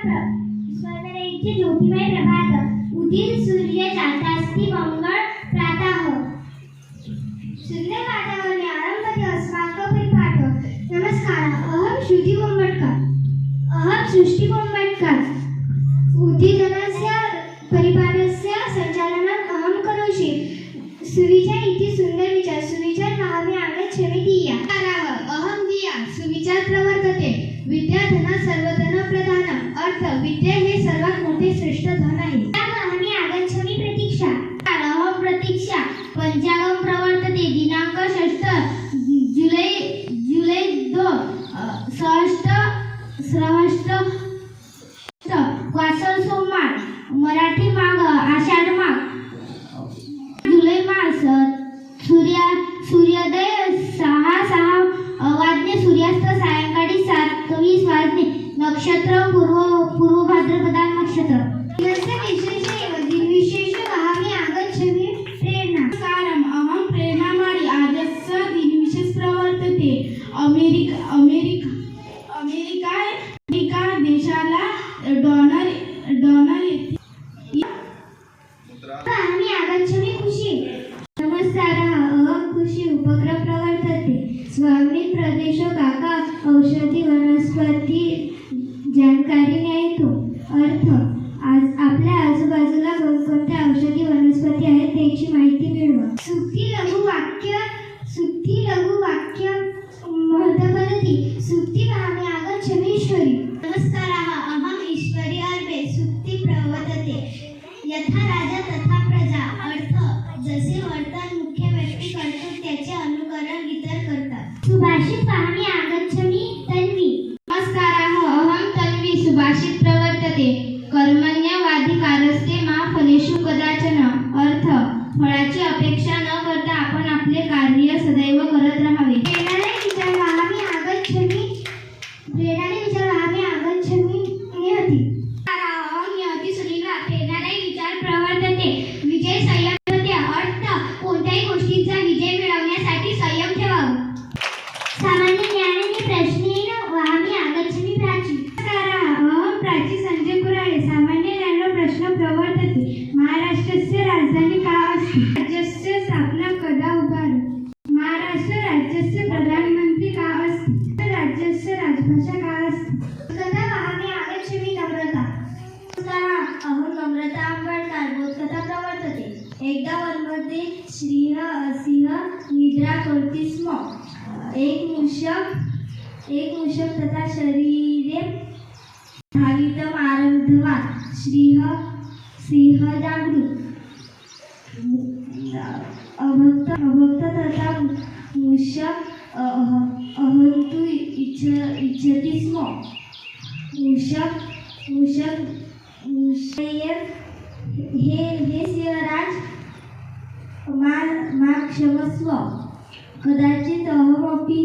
स्वर्णरेखीचे ज्योतिमय प्रभात उदित सूर्य जातास्ति मंगळ प्रातः सुंदर वातावरणे आरंभते अस्माकं परिपाठ नमस्कार अहम श्रुती बोंबटकर अहम सृष्टी बोंबटकर उद्दीपनस्य परिपाठस्य संचालनं अहं करोषि सुविचार इति सुंदर विचार सुविचार भावे आगच्छामि धिया अहं धिया सुविचार प्रवर्तते विद्या धन सर्वधन प्रधानम अर्थ विद्या हे सर्वात मोठे श्रेष्ठ धन आहे आम्ही आगच्छामि प्रतीक्षा अहं प्रतीक्षा पंचांगम प्रवर्तते दिनांक 6 जुलै 2 सहस्त्र वासर सोमवार मराठी माघ आषाढ माघ जुलै मास सूर्योदय 6 वाजणे सूर्यास्त सायंकाळी 7:20 वाजणे नक्षत्र पूर्व भाद्रपदा नक्षत्र दिनविशेष आम्ही आगच्छामि प्रेरणा नमस्कारम अहम प्रेरणामाळी आजस्य दिनविशेष प्रवर्तते अमेरिका देशाला डॉलर आम्ही आगच्छामि खुशी नमस्कारः अहम खुशी उपक्रम प्रवर्तते स्वामी प्रदेश काका औषधी वनस्पती जानकारी न्यायतो अर्थ आज आपल्या आजूबाजूला कोणकोणत्या औषधी वनस्पती आहेत त्याची माहिती मिळवा सुक्ती लघु वाक्य महत्वपदती सुक्ती आम्ही आगच्छामि ईश्वरी नमस्कारः अहम ईश्वरी अर्बे सुक्ती प्रवर्तते यथा राजा तथा प्रजा अर्थ जसे वर्तन मुख्य व्यक्ती करतो त्याचे अनुकरण इतर करतात सुभाषित आम्ही आगच्छामि तन्वी नमस्कारः अहम तन्वी सुभाषित प्रवर्तते कर्मण्यवाधिकारस्ते मा फलेषु कदाचन अर्थ फळाची अपेक्षा न करता आपण आपले कार्य सदैव करत राहावे प्रेरणाने विचार आम्ही आगच्छामि नियती नियती सुनीला प्रेरणाने विचार प्रवर्तते विजय संयम अर्थ कोणत्याही गोष्टीचा विजय मिळवण्यासाठी संयम ठेवावा सामान्य ज्ञानाने प्रश्नेन आम्ही आगच्छामि प्राची अहम प्राची संजय कुराळे सामान्य ज्ञान प्रश्न प्रवर्तते महाराष्ट्राची राजधानी का असते राज्याची स्थापना कदा उभारली महाराष्ट्र राज्याचे प्रधानमंत्री का असते राज्याची राजभाषा का असते कथा आम्ही आगच्छामि नम्रता अहम नम्रता आंबेडकर बोधकथा प्रवर्तते एकदा वनमध्ये सिंह निद्रा करती स्म एक मूषक तथा शरीरे धावितम आरब्धवान् सिंह जागृत अभक्त तथा मूषक अहंतु इच्छति स्म मूषक हे सिंहराज मा क्षमस्व कदाचित अहमपि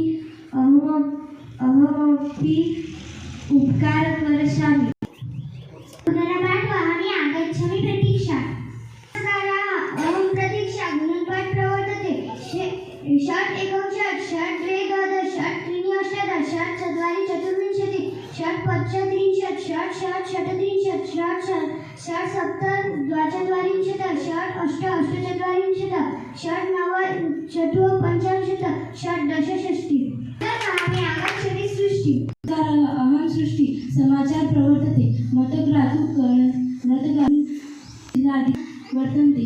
उपकार करिष्यामि गुणपाठ आम्ही आगच्छामि प्रतीक्षा अहम प्रतीक्षा गुणपाठ प्रवर्तते षट् एकं षट् द्वे द्वादश षट् त्रीणि अष्टादश षट् चत्वारि चतुर्विंशतिः षट् पञ्चत्रिंशत् षट् षट्त्रिंशत् षट् सप्त द्वाचत्वारिंशत् षट् अष्ट अष्टचत्वारिंशत् षट् नव चतुःपञ्चाशत् षट् दशषष्टिः आम्ही आगच्छामि सृष्टी अहम सृष्टी समाचार प्रवर्तते मतग्रातु वर्तन्ते